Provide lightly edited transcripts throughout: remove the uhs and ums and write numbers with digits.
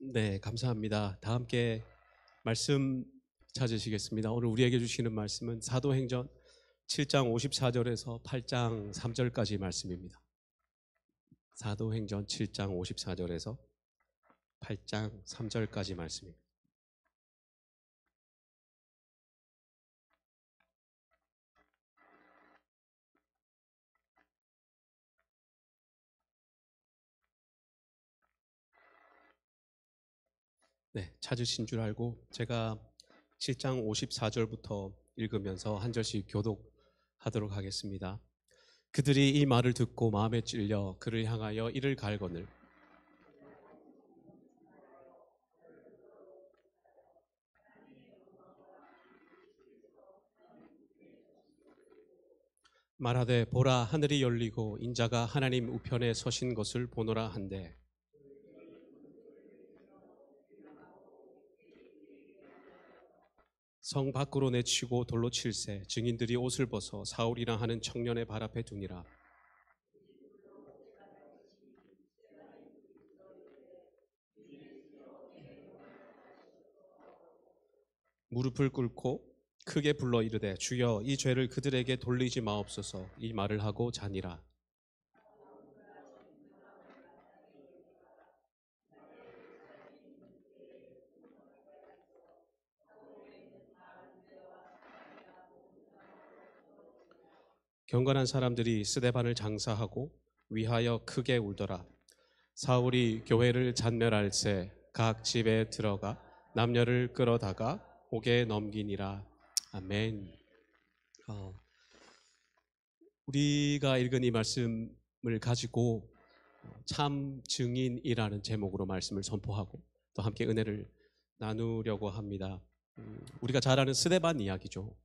네, 감사합니다. 다 함께 말씀 찾으시겠습니다. 오늘 우리에게 주시는 말씀은 사도행전 7장 54절에서 8장 3절까지 말씀입니다. 사도행전 7장 54절에서 8장 3절까지 말씀입니다. 네, 찾으신 줄 알고 제가 7장 54절부터 읽으면서 한 절씩 교독하도록 하겠습니다. 그들이 이 말을 듣고 마음에 찔려 그를 향하여 이를 갈거늘 말하되 보라 하늘이 열리고 인자가 하나님 우편에 서신 것을 보노라 한데 성 밖으로 내치고 돌로 칠세 증인들이 옷을 벗어 사울이라 하는 청년의 발 앞에 두니라. 무릎을 꿇고 크게 불러 이르되 주여 이 죄를 그들에게 돌리지 마옵소서. 이 말을 하고 자니라. 경건한 사람들이 스데반을 장사하고 위하여 크게 울더라. 사울이 교회를 잔멸할새 각 집에 들어가 남녀를 끌어다가 옥에 넘기니라. 아멘. 우리가 읽은 이 말씀을 가지고 참 증인이라는 제목으로 말씀을 선포하고 또 함께 은혜를 나누려고 합니다. 우리가 잘 아는 스데반 이야기죠.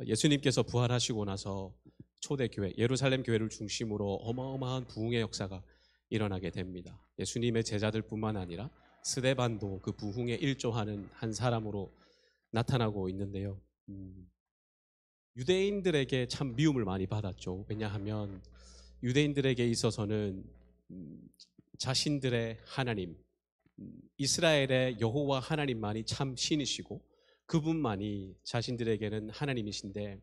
예수님께서 부활하시고 나서 초대교회 예루살렘 교회를 중심으로 어마어마한 부흥의 역사가 일어나게 됩니다. 예수님의 제자들뿐만 아니라 스데반도 그 부흥에 일조하는 한 사람으로 나타나고 있는데요. 유대인들에게 참 미움을 많이 받았죠. 왜냐하면 유대인들에게 있어서는 자신들의 하나님, 이스라엘의 여호와 하나님만이 참 신이시고 그분만이 자신들에게는 하나님이신데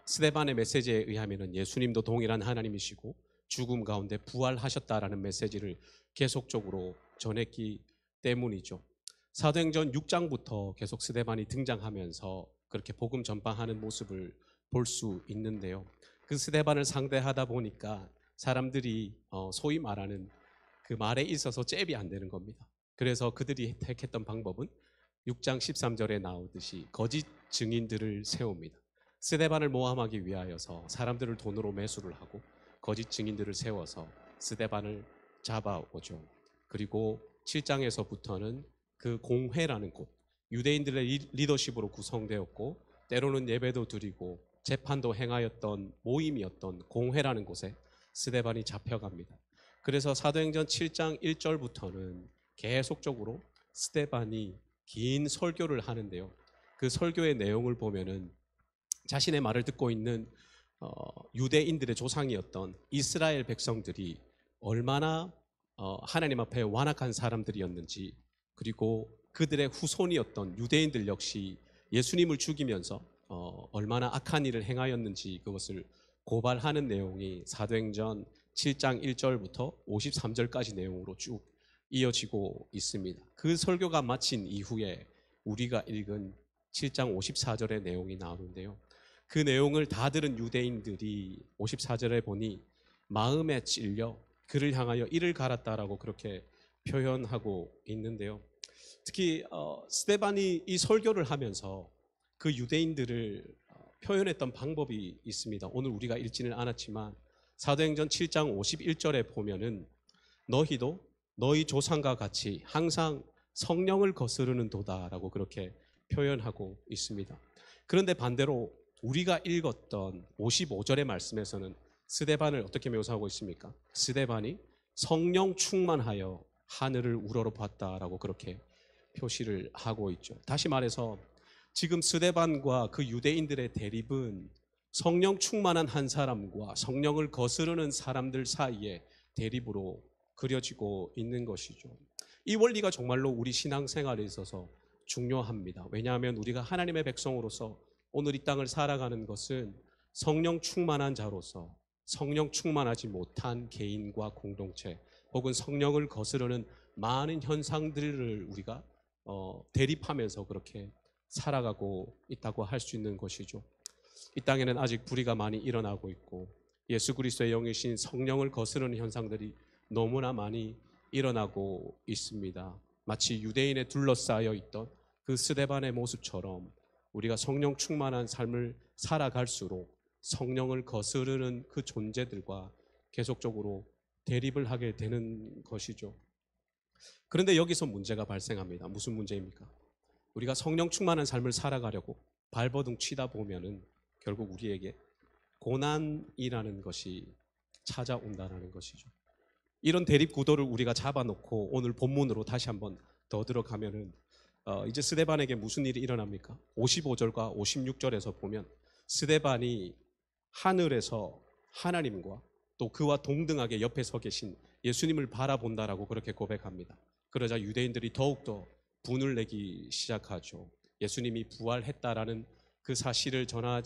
스데반의 메시지에 의하면 예수님도 동일한 하나님이시고 죽음 가운데 부활하셨다라는 메시지를 계속적으로 전했기 때문이죠. 사도행전 6장부터 계속 스데반이 등장하면서 그렇게 복음 전파하는 모습을 볼 수 있는데요. 그 스데반을 상대하다 보니까 사람들이 소위 말하는 그 말에 있어서 잽이 안 되는 겁니다. 그래서 그들이 택했던 방법은 6장 13절에 나오듯이 거짓 증인들을 세웁니다. 스데반을 모함하기 위하여서 사람들을 돈으로 매수를 하고 거짓 증인들을 세워서 스데반을 잡아오죠. 그리고 7장에서부터는 그 공회라는 곳, 유대인들의 리더십으로 구성되었고 때로는 예배도 드리고 재판도 행하였던 모임이었던 공회라는 곳에 스데반이 잡혀갑니다. 그래서 사도행전 7장 1절부터는 계속적으로 스데반이 긴 설교를 하는데요. 그 설교의 내용을 보면은 자신의 말을 듣고 있는 유대인들의 조상이었던 이스라엘 백성들이 얼마나 하나님 앞에 완악한 사람들이었는지, 그리고 그들의 후손이었던 유대인들 역시 예수님을 죽이면서 얼마나 악한 일을 행하였는지 그것을 고발하는 내용이 사도행전 7장 1절부터 53절까지 내용으로 쭉 이어지고 있습니다. 그 설교가 마친 이후에 우리가 읽은 7장 54절의 내용이 나오는데요. 그 내용을 다 들은 유대인들이 54절에 보니 마음에 찔려 그를 향하여 이를 갈았다라고 그렇게 표현하고 있는데요. 특히 스데반이 이 설교를 하면서 그 유대인들을 표현했던 방법이 있습니다. 오늘 우리가 읽지는 않았지만 사도행전 7장 51절에 보면은 너희도 너희 조상과 같이 항상 성령을 거스르는 도다라고 그렇게 표현하고 있습니다. 그런데 반대로 우리가 읽었던 55절의 말씀에서는 스데반을 어떻게 묘사하고 있습니까? 스데반이 성령 충만하여 하늘을 우러러봤다라고 그렇게 표시를 하고 있죠. 다시 말해서 지금 스데반과 그 유대인들의 대립은 성령 충만한 한 사람과 성령을 거스르는 사람들 사이의 대립으로 그려지고 있는 것이죠. 이 원리가 정말로 우리 신앙생활에 있어서 중요합니다. 왜냐하면 우리가 하나님의 백성으로서 오늘 이 땅을 살아가는 것은 성령 충만한 자로서 성령 충만하지 못한 개인과 공동체 혹은 성령을 거스르는 많은 현상들을 우리가 대립하면서 그렇게 살아가고 있다고 할 수 있는 것이죠. 이 땅에는 아직 불의가 많이 일어나고 있고 예수 그리스도의 영이신 성령을 거스르는 현상들이 너무나 많이 일어나고 있습니다. 마치 유대인에 둘러싸여 있던 그 스데반의 모습처럼 우리가 성령 충만한 삶을 살아갈수록 성령을 거스르는 그 존재들과 계속적으로 대립을 하게 되는 것이죠. 그런데 여기서 문제가 발생합니다. 무슨 문제입니까? 우리가 성령 충만한 삶을 살아가려고 발버둥 치다 보면은 결국 우리에게 고난이라는 것이 찾아온다는 것이죠. 이런 대립 구도를 우리가 잡아놓고 오늘 본문으로 다시 한번 더 들어가면은 이제 스데반에게 무슨 일이 일어납니까? 55절과 56절에서 보면 스데반이 하늘에서 하나님과 또 그와 동등하게 옆에 서 계신 예수님을 바라본다라고 그렇게 고백합니다. 그러자 유대인들이 더욱더 분을 내기 시작하죠. 예수님이 부활했다라는 그 사실을 전하는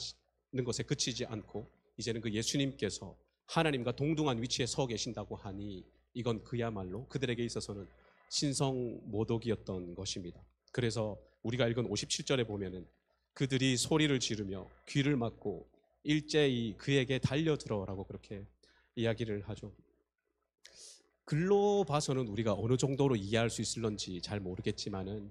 것에 그치지 않고 이제는 그 예수님께서 하나님과 동등한 위치에 서 계신다고 하니 이건 그야말로 그들에게 있어서는 신성모독이었던 것입니다. 그래서 우리가 읽은 57절에 보면은 그들이 소리를 지르며 귀를 막고 일제히 그에게 달려들어라고 그렇게 이야기를 하죠. 글로 봐서는 우리가 어느 정도로 이해할 수 있을런지 잘 모르겠지만은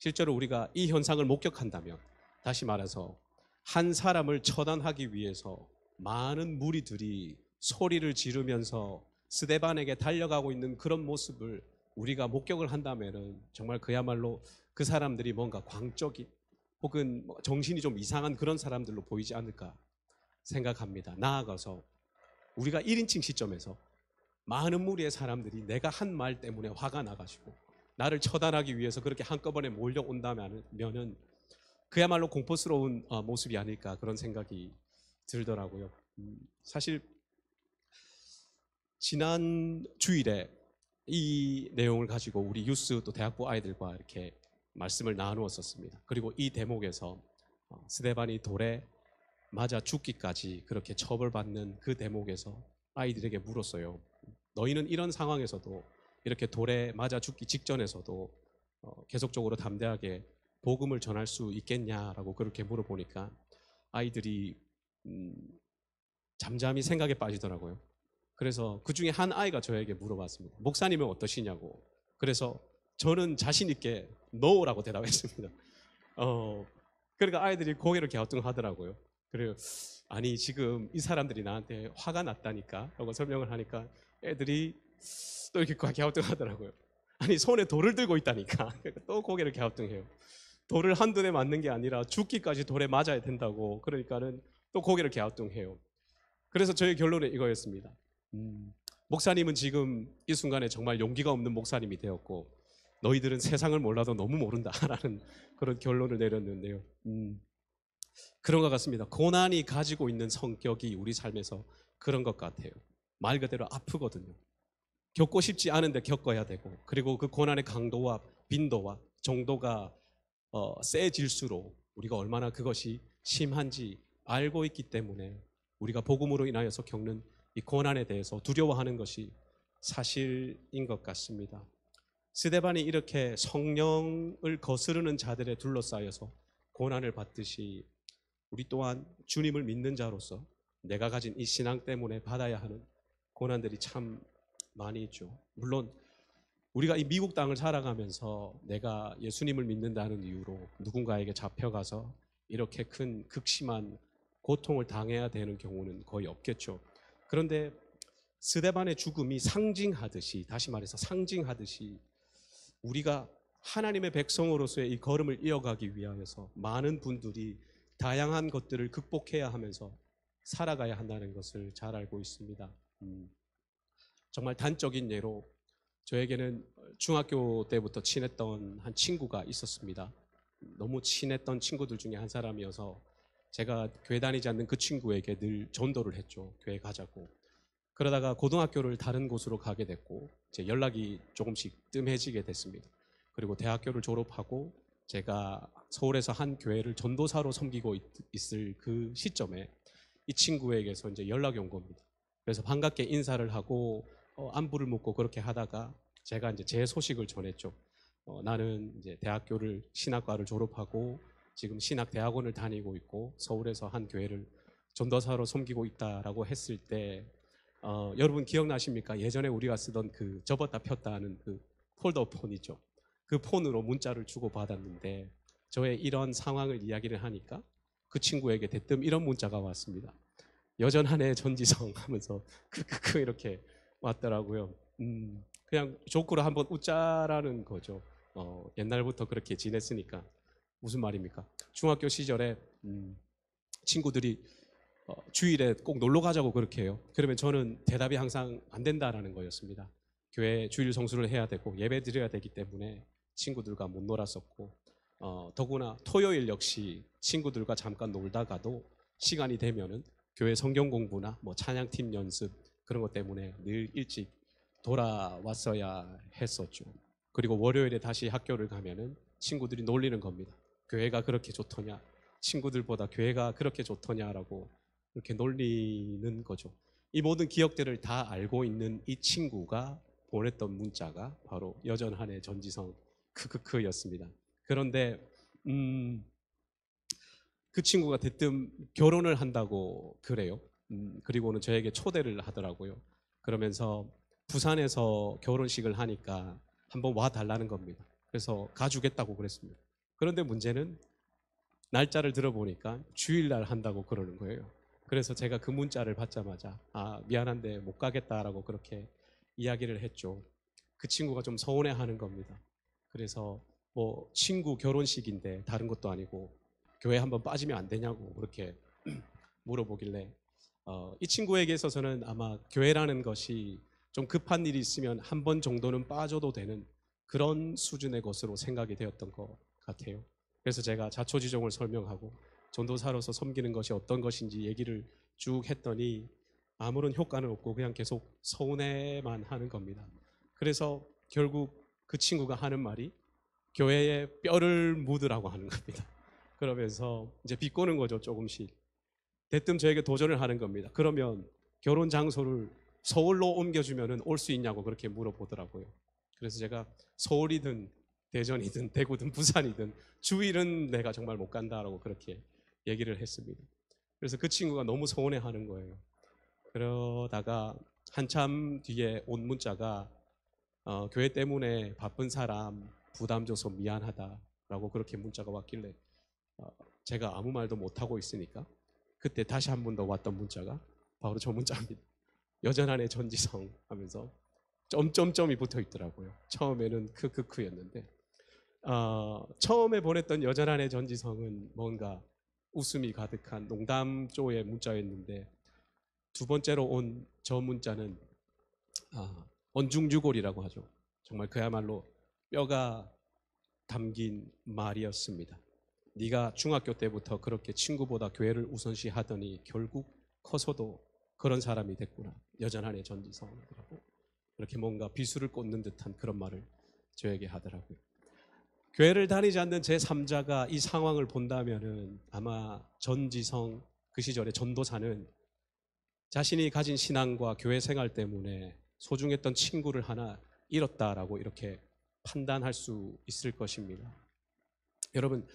실제로 우리가 이 현상을 목격한다면 다시 말해서 한 사람을 처단하기 위해서 많은 무리들이 소리를 지르면서 스데반에게 달려가고 있는 그런 모습을 우리가 목격을 한다면은 정말 그야말로 그 사람들이 뭔가 광적인 혹은 정신이 좀 이상한 그런 사람들로 보이지 않을까 생각합니다. 나아가서 우리가 1인칭 시점에서 많은 무리의 사람들이 내가 한 말 때문에 화가 나가지고 나를 처단하기 위해서 그렇게 한꺼번에 몰려온다면은 그야말로 공포스러운 모습이 아닐까 그런 생각이 들더라고요. 사실 지난 주일에 이 내용을 가지고 우리 유스 또 대학부 아이들과 이렇게 말씀을 나누었었습니다. 그리고 이 대목에서 스데반이 돌에 맞아 죽기까지 그렇게 처벌받는 그 대목에서 아이들에게 물었어요. 너희는 이런 상황에서도 이렇게 돌에 맞아 죽기 직전에서도 계속적으로 담대하게 복음을 전할 수 있겠냐라고 그렇게 물어보니까 아이들이 잠잠히 생각에 빠지더라고요. 그래서 그 중에 한 아이가 저에게 물어봤습니다. 목사님은 어떠시냐고. 그래서 저는 자신 있게 NO라고 대답했습니다. 그러니까 아이들이 고개를 갸우뚱하더라고요. 그래요. 아니 지금 이 사람들이 나한테 화가 났다니까 라고 설명을 하니까 애들이 또 이렇게 갸우뚱하더라고요. 아니 손에 돌을 들고 있다니까. 또 고개를 갸우뚱해요. 돌을 한두 대 맞는 게 아니라 죽기까지 돌에 맞아야 된다고. 그러니까는 또 고개를 갸우뚱해요. 그래서 저의 결론은 이거였습니다. 목사님은 지금 이 순간에 정말 용기가 없는 목사님이 되었고 너희들은 세상을 몰라도 너무 모른다라는 그런 결론을 내렸는데요. 그런 것 같습니다. 고난이 가지고 있는 성격이 우리 삶에서 그런 것 같아요. 말 그대로 아프거든요. 겪고 싶지 않은데 겪어야 되고 그리고 그 고난의 강도와 빈도와 정도가 세질수록 우리가 얼마나 그것이 심한지 알고 있기 때문에 우리가 복음으로 인하여서 겪는 이 고난에 대해서 두려워하는 것이 사실인 것 같습니다. 스데반이 이렇게 성령을 거스르는 자들에 둘러싸여서 고난을 받듯이 우리 또한 주님을 믿는 자로서 내가 가진 이 신앙 때문에 받아야 하는 고난들이 참 많이 있죠. 물론 우리가 이 미국 땅을 살아가면서 내가 예수님을 믿는다는 이유로 누군가에게 잡혀가서 이렇게 큰 극심한 고통을 당해야 되는 경우는 거의 없겠죠. 그런데 스데반의 죽음이 상징하듯이, 다시 말해서 상징하듯이 우리가 하나님의 백성으로서의 이 걸음을 이어가기 위하여서 많은 분들이 다양한 것들을 극복해야 하면서 살아가야 한다는 것을 잘 알고 있습니다. 정말 단적인 예로 저에게는 중학교 때부터 친했던 한 친구가 있었습니다. 너무 친했던 친구들 중에 한 사람이어서 제가 교회 다니지 않는 그 친구에게 늘 전도를 했죠. 교회 가자고. 그러다가 고등학교를 다른 곳으로 가게 됐고 제 연락이 조금씩 뜸해지게 됐습니다. 그리고 대학교를 졸업하고 제가 서울에서 한 교회를 전도사로 섬기고 있을 그 시점에 이 친구에게서 이제 연락이 온 겁니다. 그래서 반갑게 인사를 하고 안부를 묻고 그렇게 하다가 제가 이제 제 소식을 전했죠. 나는 이제 대학교를 신학과를 졸업하고 지금 신학대학원을 다니고 있고 서울에서 한 교회를 전도사로 섬기고 있다라고 했을 때 여러분 기억나십니까? 예전에 우리가 쓰던 그 접었다 폈다 하는 그 폴더 폰이죠. 그 폰으로 문자를 주고 받았는데 저의 이런 상황을 이야기를 하니까 그 친구에게 대뜸 이런 문자가 왔습니다. 여전하네 전지성 하면서 크크크 이렇게 왔더라고요. 그냥 조크로 한번 웃자라는 거죠. 옛날부터 그렇게 지냈으니까. 무슨 말입니까? 중학교 시절에 친구들이 주일에 꼭 놀러 가자고 그렇게 해요. 그러면 저는 대답이 항상 안 된다라는 거였습니다. 교회 주일 성수를 해야 되고 예배 드려야 되기 때문에 친구들과 못 놀았었고 더구나 토요일 역시 친구들과 잠깐 놀다가도 시간이 되면은 교회 성경 공부나 뭐 찬양팀 연습 그런 것 때문에 늘 일찍 돌아왔어야 했었죠. 그리고 월요일에 다시 학교를 가면은 친구들이 놀리는 겁니다. 교회가 그렇게 좋더냐? 친구들보다 교회가 그렇게 좋더냐라고 이렇게 놀리는 거죠. 이 모든 기억들을 다 알고 있는 이 친구가 보냈던 문자가 바로 여전하네 전지성 크크크였습니다. 그런데 그 친구가 대뜸 결혼을 한다고 그래요. 그리고는 저에게 초대를 하더라고요. 그러면서 부산에서 결혼식을 하니까 한번 와 달라는 겁니다. 그래서 가주겠다고 그랬습니다. 그런데 문제는 날짜를 들어보니까 주일날 한다고 그러는 거예요. 그래서 제가 그 문자를 받자마자 미안한데 못 가겠다라고 그렇게 이야기를 했죠. 그 친구가 좀 서운해하는 겁니다. 그래서 뭐 친구 결혼식인데 다른 것도 아니고 교회 한번 빠지면 안 되냐고 그렇게 물어보길래 이 친구에게 있어서는 아마 교회라는 것이 좀 급한 일이 있으면 한 번 정도는 빠져도 되는 그런 수준의 것으로 생각이 되었던 것 같아요. 그래서 제가 자초지종을 설명하고 전도사로서 섬기는 것이 어떤 것인지 얘기를 쭉 했더니 아무런 효과는 없고 그냥 계속 서운해만 하는 겁니다. 그래서 결국 그 친구가 하는 말이 교회에 뼈를 묻으라고 하는 겁니다. 그러면서 이제 비꼬는 거죠, 조금씩. 대뜸 저에게 도전을 하는 겁니다. 그러면 결혼 장소를 서울로 옮겨주면 올 수 있냐고 그렇게 물어보더라고요. 그래서 제가 서울이든 대전이든 대구든 부산이든 주일은 내가 정말 못 간다라고 그렇게 얘기를 했습니다. 그래서 그 친구가 너무 서운해하는 거예요. 그러다가 한참 뒤에 온 문자가 교회 때문에 바쁜 사람 부담 줘서 미안하다라고 그렇게 문자가 왔길래 제가 아무 말도 못하고 있으니까 그때 다시 한 번 더 왔던 문자가 바로 저 문자입니다. 여전하네 전지성 하면서 점점점이 붙어 있더라고요. 처음에는 크크크였는데 처음에 보냈던 여전하네 전지성은 뭔가 웃음이 가득한 농담 조의 문자였는데 두 번째로 온 저 문자는 언중주골이라고 하죠. 정말 그야말로 뼈가 담긴 말이었습니다. 네가 중학교 때부터 그렇게 친구보다 교회를 우선시하더니 결국 커서도 그런 사람이 됐구나. 여전하네 전지성이라고 그렇게 뭔가 비수를 꽂는 듯한 그런 말을 저에게 하더라고요. 교회를 다니지 않는 제3자가 이 상황을 본다면은 아마 전지성 그 시절의 전도사는 자신이 가진 신앙과 교회 생활 때문에 소중했던 친구를 하나 잃었다라고 이렇게 판단할 수 있을 것입니다. 여러분,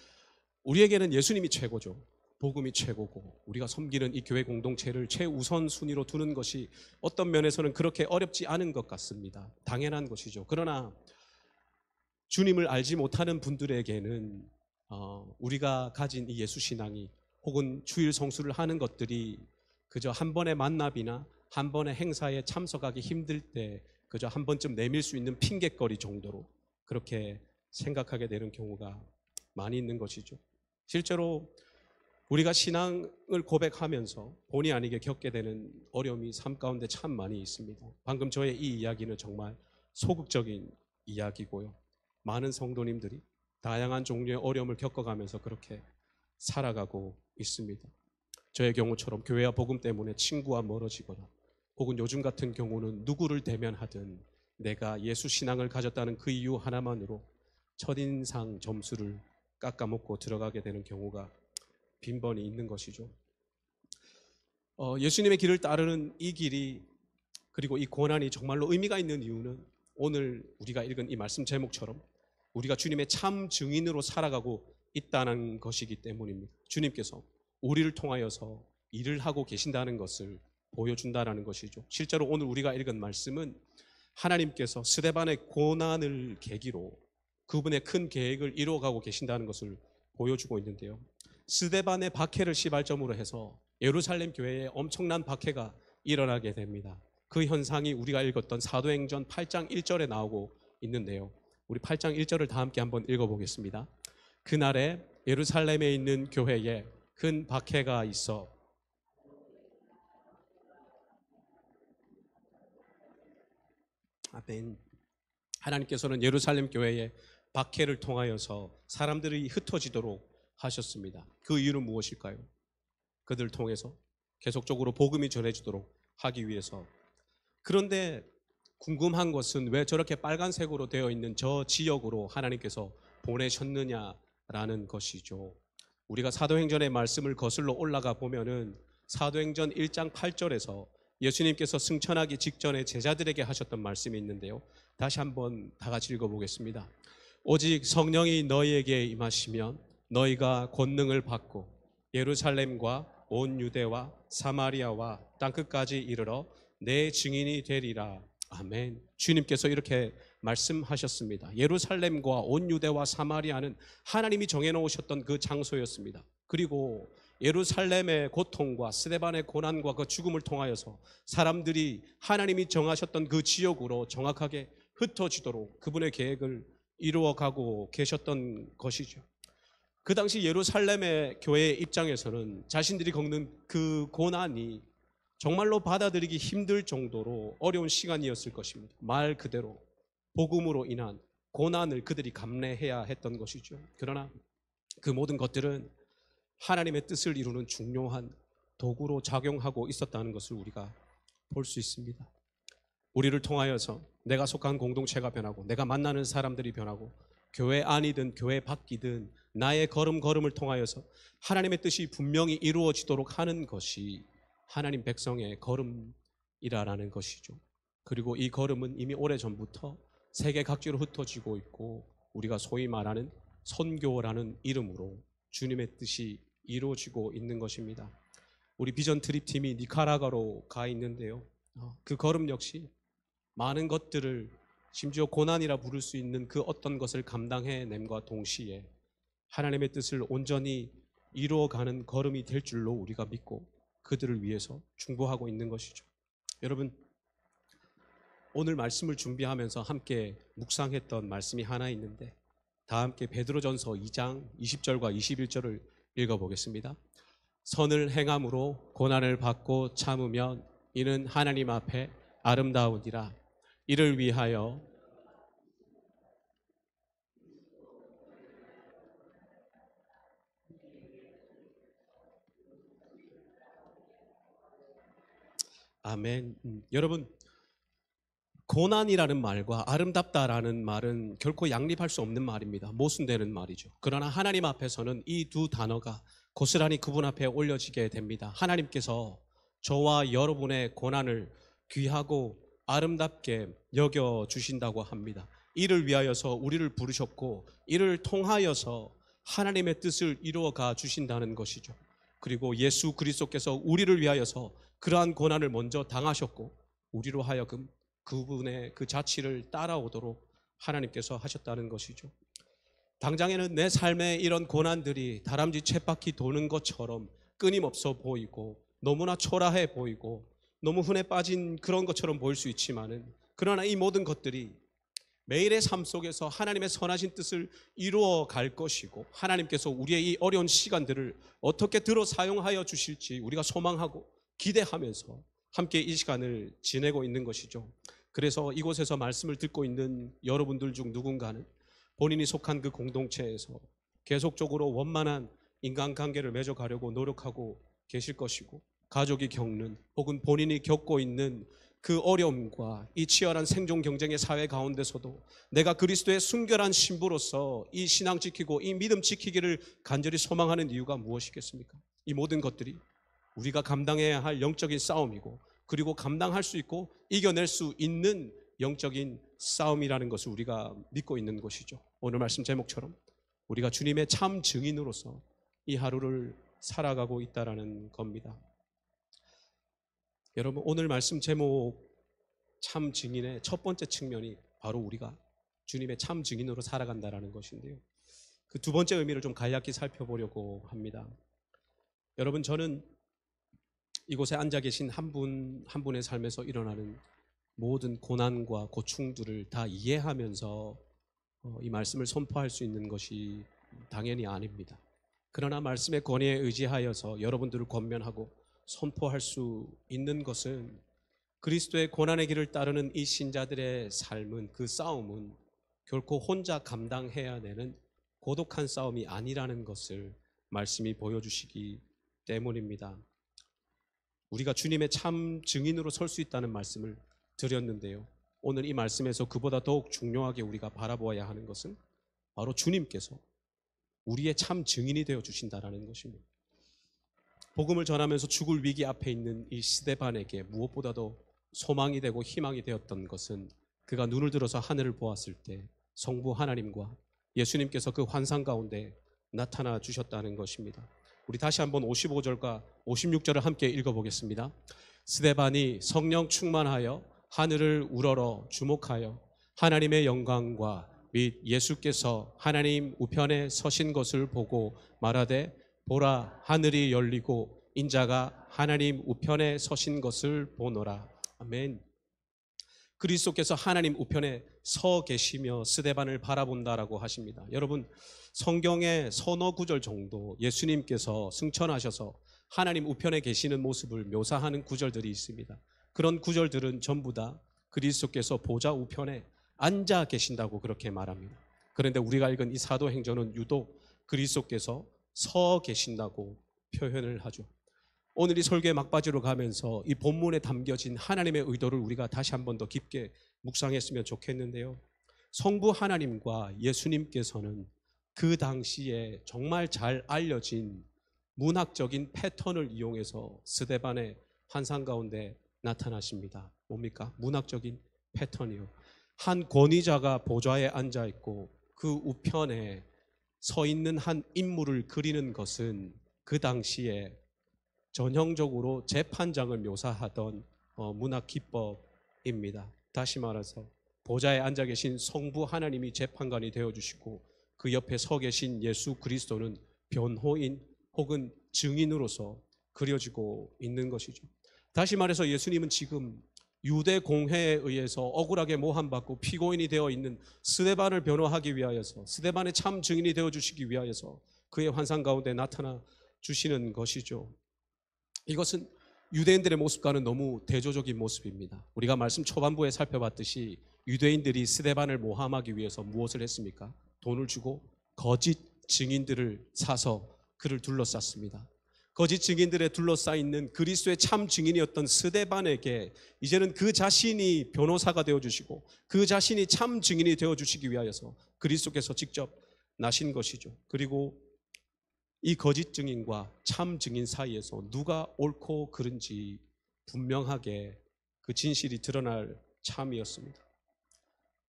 우리에게는 예수님이 최고죠. 복음이 최고고 우리가 섬기는 이 교회 공동체를 최우선 순위로 두는 것이 어떤 면에서는 그렇게 어렵지 않은 것 같습니다. 당연한 것이죠. 그러나 주님을 알지 못하는 분들에게는 우리가 가진 이 예수 신앙이 혹은 주일 성수를 하는 것들이 그저 한 번의 만납이나 한 번의 행사에 참석하기 힘들 때 그저 한 번쯤 내밀 수 있는 핑곗거리 정도로 그렇게 생각하게 되는 경우가 많이 있는 것이죠. 실제로 우리가 신앙을 고백하면서 본의 아니게 겪게 되는 어려움이 삶 가운데 참 많이 있습니다. 방금 저의 이 이야기는 정말 소극적인 이야기고요. 많은 성도님들이 다양한 종류의 어려움을 겪어가면서 그렇게 살아가고 있습니다. 저의 경우처럼 교회와 복음 때문에 친구와 멀어지거나 혹은 요즘 같은 경우는 누구를 대면하든 내가 예수 신앙을 가졌다는 그 이유 하나만으로 첫인상 점수를 깎아먹고 들어가게 되는 경우가 빈번히 있는 것이죠. 예수님의 길을 따르는 이 길이, 그리고 이 고난이 정말로 의미가 있는 이유는 오늘 우리가 읽은 이 말씀 제목처럼 우리가 주님의 참 증인으로 살아가고 있다는 것이기 때문입니다. 주님께서 우리를 통하여서 일을 하고 계신다는 것을 보여준다는 것이죠. 실제로 오늘 우리가 읽은 말씀은 하나님께서 스데반의 고난을 계기로 그분의 큰 계획을 이루어가고 계신다는 것을 보여주고 있는데요. 스데반의 박해를 시발점으로 해서 예루살렘 교회에 엄청난 박해가 일어나게 됩니다. 그 현상이 우리가 읽었던 사도행전 8장 1절에 나오고 있는데요. 우리 8장 1절을 다 함께 한번 읽어보겠습니다. 그날에 예루살렘에 있는 교회에 큰 박해가 있어 아멘. 하나님께서는 예루살렘 교회에 박해를 통하여서 사람들이 흩어지도록 하셨습니다. 그 이유는 무엇일까요? 그들을 통해서 계속적으로 복음이 전해지도록 하기 위해서. 그런데 궁금한 것은 왜 저렇게 빨간색으로 되어 있는 저 지역으로 하나님께서 보내셨느냐라는 것이죠. 우리가 사도행전의 말씀을 거슬러 올라가 보면은 사도행전 1장 8절에서 예수님께서 승천하기 직전에 제자들에게 하셨던 말씀이 있는데요. 다시 한번 다 같이 읽어보겠습니다. 오직 성령이 너희에게 임하시면 너희가 권능을 받고 예루살렘과 온 유대와 사마리아와 땅끝까지 이르러 내 증인이 되리라. 아멘. 주님께서 이렇게 말씀하셨습니다. 예루살렘과 온 유대와 사마리아는 하나님이 정해놓으셨던 그 장소였습니다. 그리고 예루살렘의 고통과 스데반의 고난과 그 죽음을 통하여서 사람들이 하나님이 정하셨던 그 지역으로 정확하게 흩어지도록 그분의 계획을 이루어가고 계셨던 것이죠. 그 당시 예루살렘의 교회의 입장에서는 자신들이 겪는 그 고난이 정말로 받아들이기 힘들 정도로 어려운 시간이었을 것입니다. 말 그대로 복음으로 인한 고난을 그들이 감내해야 했던 것이죠. 그러나 그 모든 것들은 하나님의 뜻을 이루는 중요한 도구로 작용하고 있었다는 것을 우리가 볼 수 있습니다. 우리를 통하여서 내가 속한 공동체가 변하고 내가 만나는 사람들이 변하고 교회 안이든 교회 밖이든 나의 걸음걸음을 통하여서 하나님의 뜻이 분명히 이루어지도록 하는 것이 하나님 백성의 걸음이라는 것이죠. 그리고 이 걸음은 이미 오래전부터 세계 각지로 흩어지고 있고 우리가 소위 말하는 선교라는 이름으로 주님의 뜻이 이루어지고 있는 것입니다. 우리 비전 트립팀이 니카라과로 가 있는데요. 그 걸음 역시 많은 것들을 심지어 고난이라 부를 수 있는 그 어떤 것을 감당해냄과 동시에 하나님의 뜻을 온전히 이루어가는 걸음이 될 줄로 우리가 믿고 그들을 위해서 중보하고 있는 것이죠. 여러분, 오늘 말씀을 준비하면서 함께 묵상했던 말씀이 하나 있는데 다 함께 베드로전서 2장 20절과 21절을 읽어보겠습니다. 선을 행함으로 고난을 받고 참으면 이는 하나님 앞에 아름다우니라. 이를 위하여 아멘. 여러분, 고난이라는 말과 아름답다라는 말은 결코 양립할 수 없는 말입니다. 모순되는 말이죠. 그러나 하나님 앞에서는 이 두 단어가 고스란히 그분 앞에 올려지게 됩니다. 하나님께서 저와 여러분의 고난을 귀하고 아름답게 여겨주신다고 합니다. 이를 위하여서 우리를 부르셨고 이를 통하여서 하나님의 뜻을 이루어가 주신다는 것이죠. 그리고 예수 그리스도께서 우리를 위하여서 그러한 고난을 먼저 당하셨고 우리로 하여금 그분의 그 자취를 따라오도록 하나님께서 하셨다는 것이죠. 당장에는 내 삶에 이런 고난들이 다람쥐 쳇바퀴 도는 것처럼 끊임없어 보이고 너무나 초라해 보이고 너무 흔해 빠진 그런 것처럼 보일 수 있지만은 그러나 이 모든 것들이 매일의 삶 속에서 하나님의 선하신 뜻을 이루어 갈 것이고 하나님께서 우리의 이 어려운 시간들을 어떻게 들어 사용하여 주실지 우리가 소망하고 기대하면서 함께 이 시간을 지내고 있는 것이죠. 그래서 이곳에서 말씀을 듣고 있는 여러분들 중 누군가는 본인이 속한 그 공동체에서 계속적으로 원만한 인간관계를 맺어가려고 노력하고 계실 것이고 가족이 겪는 혹은 본인이 겪고 있는 그 어려움과 이 치열한 생존 경쟁의 사회 가운데서도 내가 그리스도의 순결한 신부로서 이 신앙 지키고 이 믿음 지키기를 간절히 소망하는 이유가 무엇이겠습니까? 이 모든 것들이 우리가 감당해야 할 영적인 싸움이고, 그리고 감당할 수 있고 이겨낼 수 있는 영적인 싸움이라는 것을 우리가 믿고 있는 것이죠. 오늘 말씀 제목처럼 우리가 주님의 참 증인으로서 이 하루를 살아가고 있다라는 겁니다. 여러분, 오늘 말씀 제목 참 증인의 첫 번째 측면이 바로 우리가 주님의 참 증인으로 살아간다라는 것인데요, 그 두 번째 의미를 좀 간략히 살펴보려고 합니다. 여러분, 저는 이곳에 앉아 계신 한 분 한 분의 삶에서 일어나는 모든 고난과 고충들을 다 이해하면서 이 말씀을 선포할 수 있는 것이 당연히 아닙니다. 그러나 말씀의 권위에 의지하여서 여러분들을 권면하고 선포할 수 있는 것은 그리스도의 고난의 길을 따르는 이 신자들의 삶은, 그 싸움은 결코 혼자 감당해야 되는 고독한 싸움이 아니라는 것을 말씀이 보여주시기 때문입니다. 우리가 주님의 참 증인으로 설 수 있다는 말씀을 드렸는데요, 오늘 이 말씀에서 그보다 더욱 중요하게 우리가 바라보아야 하는 것은 바로 주님께서 우리의 참 증인이 되어 주신다라는 것입니다. 복음을 전하면서 죽을 위기 앞에 있는 이 스데반에게 무엇보다도 소망이 되고 희망이 되었던 것은 그가 눈을 들어서 하늘을 보았을 때 성부 하나님과 예수님께서 그 환상 가운데 나타나 주셨다는 것입니다. 우리 다시 한번 55절과 56절을 함께 읽어보겠습니다. 스데반이 성령 충만하여 하늘을 우러러 주목하여 하나님의 영광과 및 예수께서 하나님 우편에 서신 것을 보고 말하되, 보라, 하늘이 열리고 인자가 하나님 우편에 서신 것을 보노라. 아멘. 그리스도께서 하나님 우편에 서 계시며 스데반을 바라본다라고 하십니다. 여러분, 성경의 서너 구절 정도 예수님께서 승천하셔서 하나님 우편에 계시는 모습을 묘사하는 구절들이 있습니다. 그런 구절들은 전부 다 그리스도께서 보좌 우편에 앉아 계신다고 그렇게 말합니다. 그런데 우리가 읽은 이 사도행전은 유독 그리스도께서 서 계신다고 표현을 하죠. 오늘 이 설교의 막바지로 가면서 이 본문에 담겨진 하나님의 의도를 우리가 다시 한 번 더 깊게 묵상했으면 좋겠는데요, 성부 하나님과 예수님께서는 그 당시에 정말 잘 알려진 문학적인 패턴을 이용해서 스데반의 환상 가운데 나타나십니다. 뭡니까? 문학적인 패턴이요. 한 권위자가 보좌에 앉아 있고 그 우편에 서 있는 한 인물을 그리는 것은 그 당시에 전형적으로 재판장을 묘사하던 문학 기법입니다. 다시 말해서 보좌에 앉아 계신 성부 하나님이 재판관이 되어주시고 그 옆에 서 계신 예수 그리스도는 변호인 혹은 증인으로서 그려지고 있는 것이죠. 다시 말해서 예수님은 지금 유대 공회에 의해서 억울하게 모함받고 피고인이 되어 있는 스데반을 변호하기 위하여서, 스데반의 참 증인이 되어주시기 위하여서 그의 환상 가운데 나타나 주시는 것이죠. 이것은 유대인들의 모습과는 너무 대조적인 모습입니다. 우리가 말씀 초반부에 살펴봤듯이 유대인들이 스데반을 모함하기 위해서 무엇을 했습니까? 돈을 주고 거짓 증인들을 사서 그를 둘러쌌습니다. 거짓 증인들에 둘러싸있는 그리스도의 참 증인이었던 스데반에게 이제는 그 자신이 변호사가 되어주시고 그 자신이 참 증인이 되어주시기 위하여서 그리스도께서 직접 나신 것이죠. 그리고 이 거짓 증인과 참 증인 사이에서 누가 옳고 그른지 분명하게 그 진실이 드러날 참이었습니다.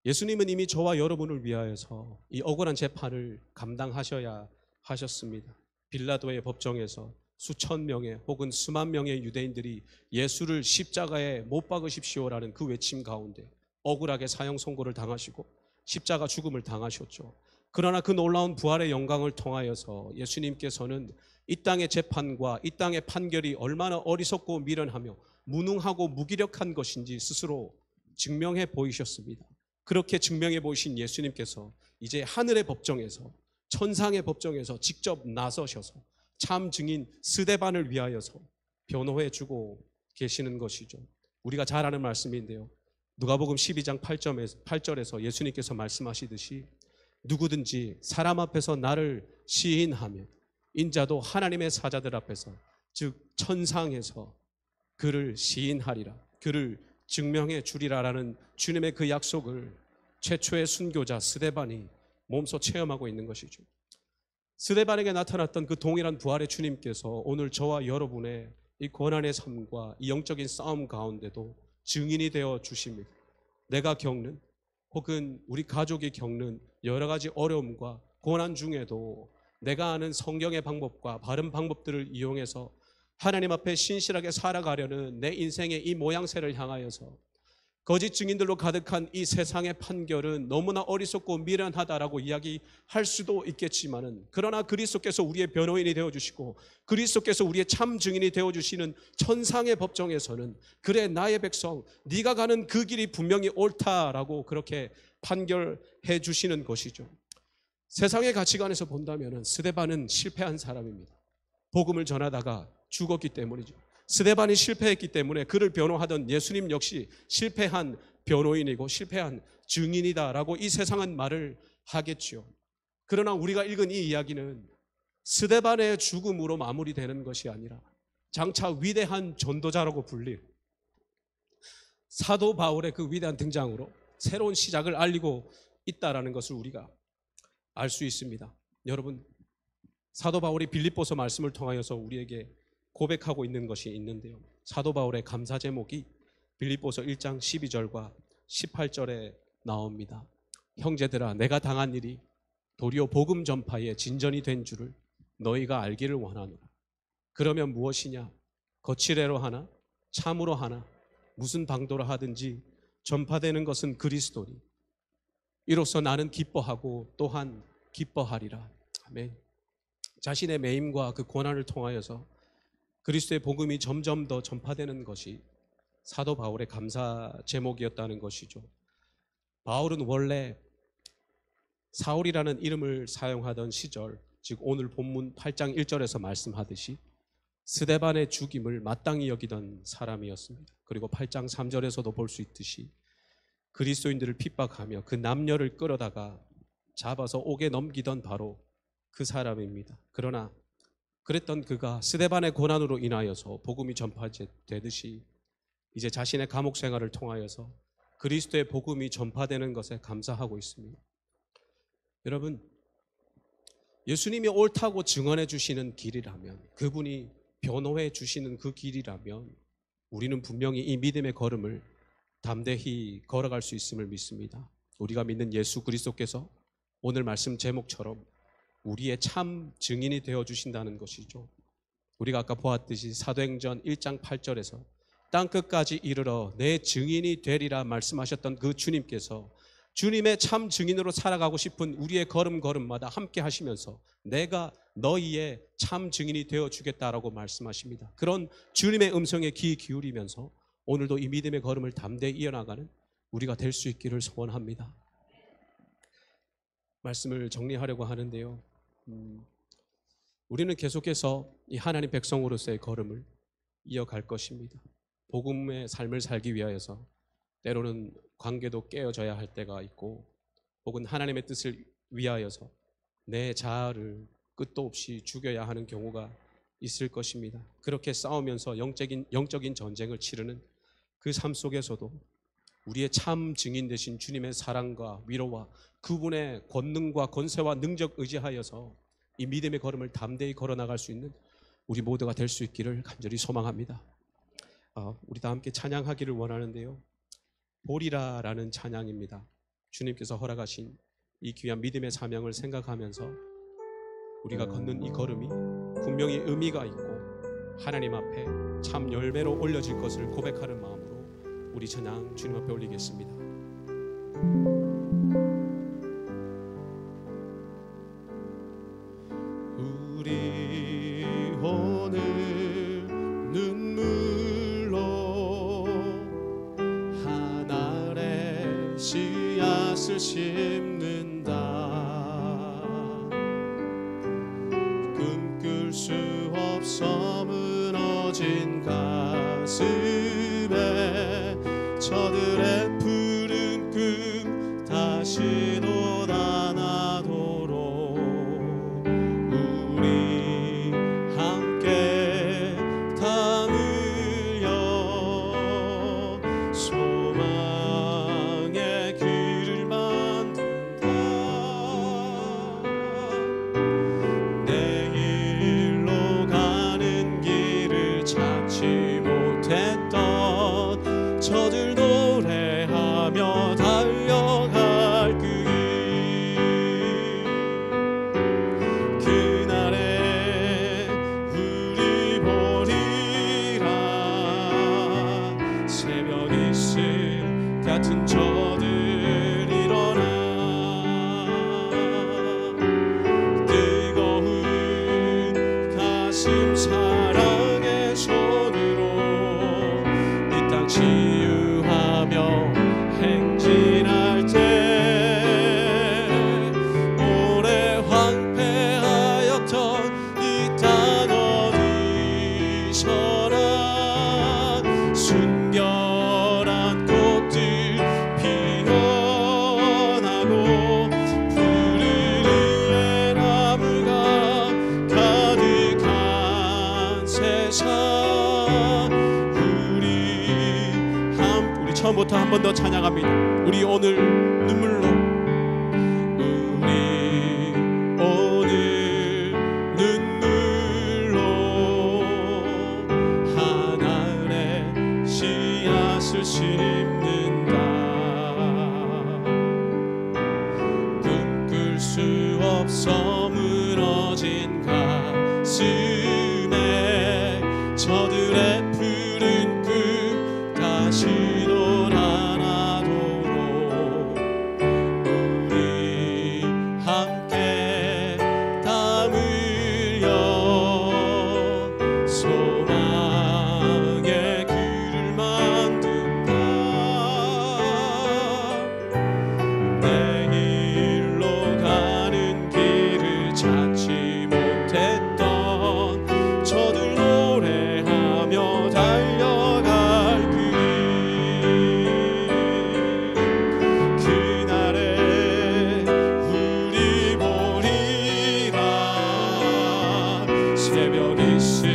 예수님은 이미 저와 여러분을 위하여서 이 억울한 재판을 감당하셔야 하셨습니다. 빌라도의 법정에서 수천 명의 혹은 수만 명의 유대인들이 예수를 십자가에 못 박으십시오라는 그 외침 가운데 억울하게 사형 선고를 당하시고 십자가 죽음을 당하셨죠. 그러나 그 놀라운 부활의 영광을 통하여서 예수님께서는 이 땅의 재판과 이 땅의 판결이 얼마나 어리석고 미련하며 무능하고 무기력한 것인지 스스로 증명해 보이셨습니다. 그렇게 증명해 보이신 예수님께서 이제 하늘의 법정에서, 천상의 법정에서 직접 나서셔서 참 증인 스데반을 위하여서 변호해 주고 계시는 것이죠. 우리가 잘 아는 말씀인데요, 누가복음 12장 8절에서 예수님께서 말씀하시듯이 누구든지 사람 앞에서 나를 시인하면 인자도 하나님의 사자들 앞에서 즉 천상에서 그를 시인하리라, 그를 증명해 주리라라는 주님의 그 약속을 최초의 순교자 스데반이 몸소 체험하고 있는 것이죠. 스데반에게 나타났던 그 동일한 부활의 주님께서 오늘 저와 여러분의 이 고난의 삶과 이 영적인 싸움 가운데도 증인이 되어 주십니다. 내가 겪는 혹은 우리 가족이 겪는 여러 가지 어려움과 고난 중에도 내가 아는 성경의 방법과 바른 방법들을 이용해서 하나님 앞에 신실하게 살아가려는 내 인생의 이 모양새를 향하여서 거짓 증인들로 가득한 이 세상의 판결은 너무나 어리석고 미련하다라고 이야기할 수도 있겠지만은, 그러나 그리스도께서 우리의 변호인이 되어주시고 그리스도께서 우리의 참 증인이 되어주시는 천상의 법정에서는 그래 나의 백성 네가 가는 그 길이 분명히 옳다라고 그렇게 판결해 주시는 것이죠. 세상의 가치관에서 본다면 스데반은 실패한 사람입니다. 복음을 전하다가 죽었기 때문이죠. 스데반이 실패했기 때문에 그를 변호하던 예수님 역시 실패한 변호인이고 실패한 증인이다라고 이 세상은 말을 하겠죠. 그러나 우리가 읽은 이 이야기는 스데반의 죽음으로 마무리되는 것이 아니라 장차 위대한 전도자라고 불릴 사도 바울의 그 위대한 등장으로 새로운 시작을 알리고 있다라는 것을 우리가 알 수 있습니다. 여러분, 사도 바울이 빌립보서 말씀을 통하여서 우리에게 고백하고 있는 것이 있는데요, 사도 바울의 감사 제목이 빌립보서 1장 12절과 18절에 나옵니다. 형제들아, 내가 당한 일이 도리어 복음 전파에 진전이 된 줄을 너희가 알기를 원하노라. 그러면 무엇이냐? 거칠애로 하나 참으로 하나 무슨 방도로 하든지 전파되는 것은 그리스도니 이로써 나는 기뻐하고 또한 기뻐하리라. 아멘. 자신의 매임과 그 고난을 통하여서 그리스도의 복음이 점점 더 전파되는 것이 사도 바울의 감사 제목이었다는 것이죠. 바울은 원래 사울이라는 이름을 사용하던 시절, 즉 오늘 본문 8장 1절에서 말씀하듯이 스데반의 죽임을 마땅히 여기던 사람이었습니다. 그리고 8장 3절에서도 볼 수 있듯이 그리스도인들을 핍박하며 그 남녀를 끌어다가 잡아서 옥에 넘기던 바로 그 사람입니다. 그러나 그랬던 그가 스데반의 고난으로 인하여서 복음이 전파되듯이 이제 자신의 감옥 생활을 통하여서 그리스도의 복음이 전파되는 것에 감사하고 있습니다. 여러분, 예수님이 옳다고 증언해 주시는 길이라면, 그분이 변호해 주시는 그 길이라면 우리는 분명히 이 믿음의 걸음을 담대히 걸어갈 수 있음을 믿습니다. 우리가 믿는 예수 그리스도께서 오늘 말씀 제목처럼 우리의 참 증인이 되어주신다는 것이죠. 우리가 아까 보았듯이 사도행전 1장 8절에서 땅끝까지 이르러 내 증인이 되리라 말씀하셨던 그 주님께서 주님의 참 증인으로 살아가고 싶은 우리의 걸음걸음마다 함께 하시면서 내가 너희의 참 증인이 되어주겠다라고 말씀하십니다. 그런 주님의 음성에 귀 기울이면서 오늘도 이 믿음의 걸음을 담대히 이어나가는 우리가 될 수 있기를 소원합니다. 말씀을 정리하려고 하는데요, 우리는 계속해서 이 하나님 백성으로서의 걸음을 이어갈 것입니다. 복음의 삶을 살기 위하여서 때로는 관계도 깨어져야 할 때가 있고, 혹은 하나님의 뜻을 위하여서 내 자아를 끝도 없이 죽여야 하는 경우가 있을 것입니다. 그렇게 싸우면서 영적인 전쟁을 치르는 그 삶 속에서도 우리의 참 증인 되신 주님의 사랑과 위로와 그분의 권능과 권세와 능력 의지하여서 이 믿음의 걸음을 담대히 걸어나갈 수 있는 우리 모두가 될 수 있기를 간절히 소망합니다. 우리 다 함께 찬양하기를 원하는데요, 보리라라는 찬양입니다. 주님께서 허락하신 이 귀한 믿음의 사명을 생각하면서 우리가 걷는 이 걸음이 분명히 의미가 있고 하나님 앞에 참 열매로 올려질 것을 고백하는 마음으로 우리 찬양 주님 앞에 올리겠습니다. 우리 오늘 눈물로 한 알의 씨앗을 심는다. 꿈꿀 수 없어 무너진 가슴에 저들의 푸른 꿈 다시 돋아나도록 우리 함께 이제부터 한 번 더 찬양합니다. 우리 오늘 눈물로, 우리 오늘 눈물로 하늘의 씨앗을 심는다. 꿈꿀 수 없어 무너진 가슴에 저들의 푸른 꿈 다시 돌아나도록 우리 함께 땀 흘려 소망의 길을 만든다. 내 길로 가는 길을 찾지 못했던 저들 노래하며 달려갈 길, 그날에 우리 보리라. 새벽 이슬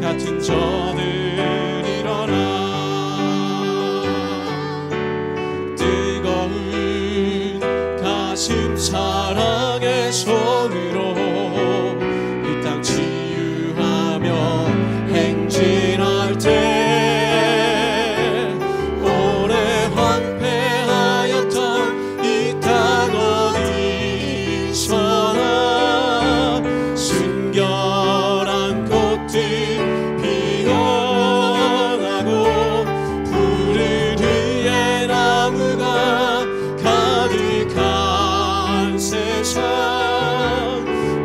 같은 저들 일어나 뜨거운 가슴 사랑의 손으로 이 땅 치유하며 행진할 때 오래 황폐하였던 이 땅 어디서나 순결한 꽃들 피어나고 푸른 위에 나무가 가득한 세상,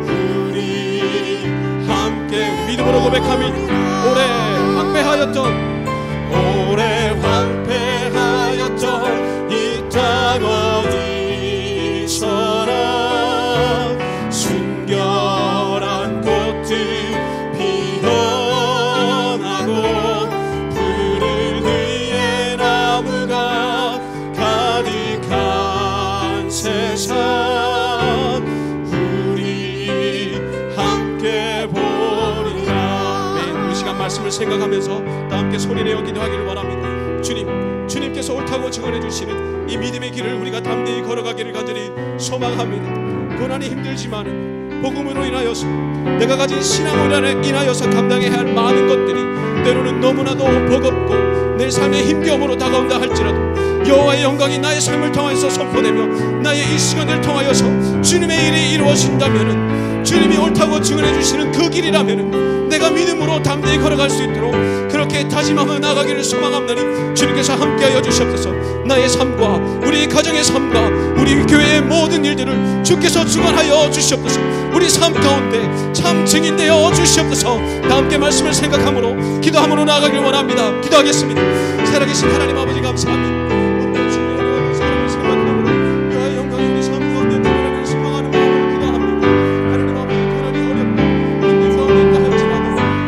우리 함께 믿음으로 고백하며 오래 황폐하였던 이 땅 어디서나 순결한 꽃들 피어나고 푸른 위에 나무가 가득한 세상, 우리 함께 보리라. 매일 이 시간 말씀을 생각하면서 다 함께 소리내어 기도하기를 바랍니다. 주님께서 옳다고 증언해 주시는 이 믿음의 길을 우리가 담대히 걸어가기를 간절히 소망합니다. 고난이 힘들지만 복음으로 인하여서 내가 가진 신앙으로 인하여서 감당해야 할 많은 것들이 때로는 너무나도 버겁고 내 삶의 힘겨움으로 다가온다 할지라도 여호와의 영광이 나의 삶을 통하여서 선포되며 나의 이 시간을 통하여서 주님의 일이 이루어진다면, 주님이 옳다고 증언해 주시는 그 길이라면 내가 믿음으로 담대히 걸어갈 수 있도록 그렇게 다짐하며 나가기를 소망합나니 주님께서 함께하여 주시옵소서. 나의 삶과 우리 가정의 삶과 우리 교회의 모든 일들을 주께서 주관하여 주시옵소서. 우리 삶 가운데 참 증인되어 주시옵소서. 다 함께 말씀을 생각함으로 기도함으로 나아가길 원합니다. 기도하겠습니다. 살아계신 하나님 아버지 감사합니다. 오늘 주님의 은혜와 사랑을 생각함으로 여호와의 영광이 우리 삶 가운데 드러나기를 소망하는 마음으로 기도합니다. 하나님 아버지 고난이 어렵다 힘든 가운데 있다 할지라도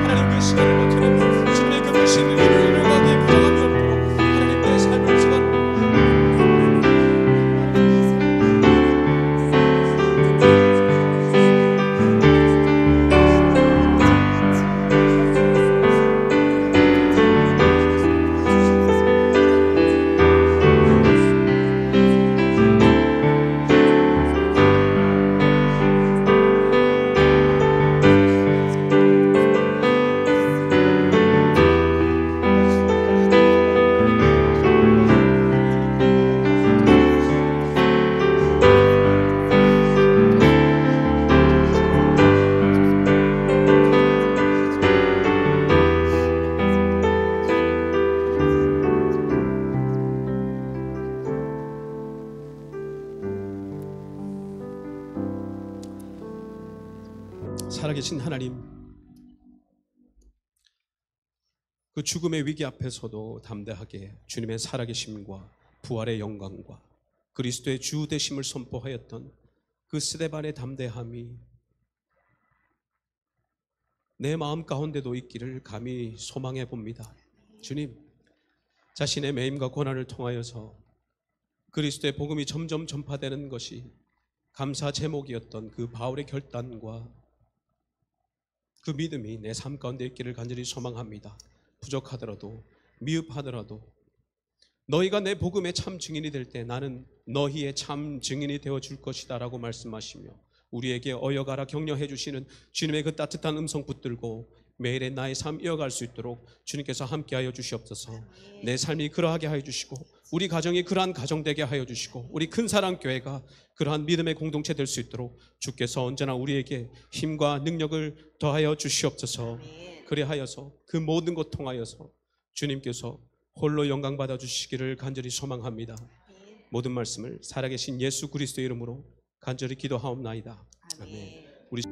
하나님 그 시간을 버티는 주님의 그 mercy 일을 이루어가게 부족함이 없도록 하나님 내 삶을 시간 살아계신 하나님, 그 죽음의 위기 앞에서도 담대하게 주님의 살아계심과 부활의 영광과 그리스도의 주 되심을 선포하였던 그 스데반의 담대함이 내 마음 가운데도 있기를 감히 소망해 봅니다. 주님, 자신의 매임과 고난을 통하여서 그리스도의 복음이 점점 전파되는 것이 감사 제목이었던 그 바울의 결단과 그 믿음이 내 삶 가운데 있기를 간절히 소망합니다. 부족하더라도, 미흡하더라도 너희가 내 복음의 참 증인이 될 때 나는 너희의 참 증인이 되어줄 것이다 라고 말씀하시며 우리에게 어여가라 격려해 주시는 주님의 그 따뜻한 음성 붙들고 매일의 나의 삶 이어갈 수 있도록 주님께서 함께하여 주시옵소서. 내 삶이 그러하게 하여 주시고 우리 가정이 그러한 가정 되게 하여 주시고 우리 큰사랑교회가 그러한 믿음의 공동체 될 수 있도록 주께서 언제나 우리에게 힘과 능력을 더하여 주시옵소서. 그래하여서 그 모든 것 통하여서 주님께서 홀로 영광 받아 주시기를 간절히 소망합니다. 모든 말씀을 살아계신 예수 그리스도의 이름으로 간절히 기도하옵나이다. 아멘. 우리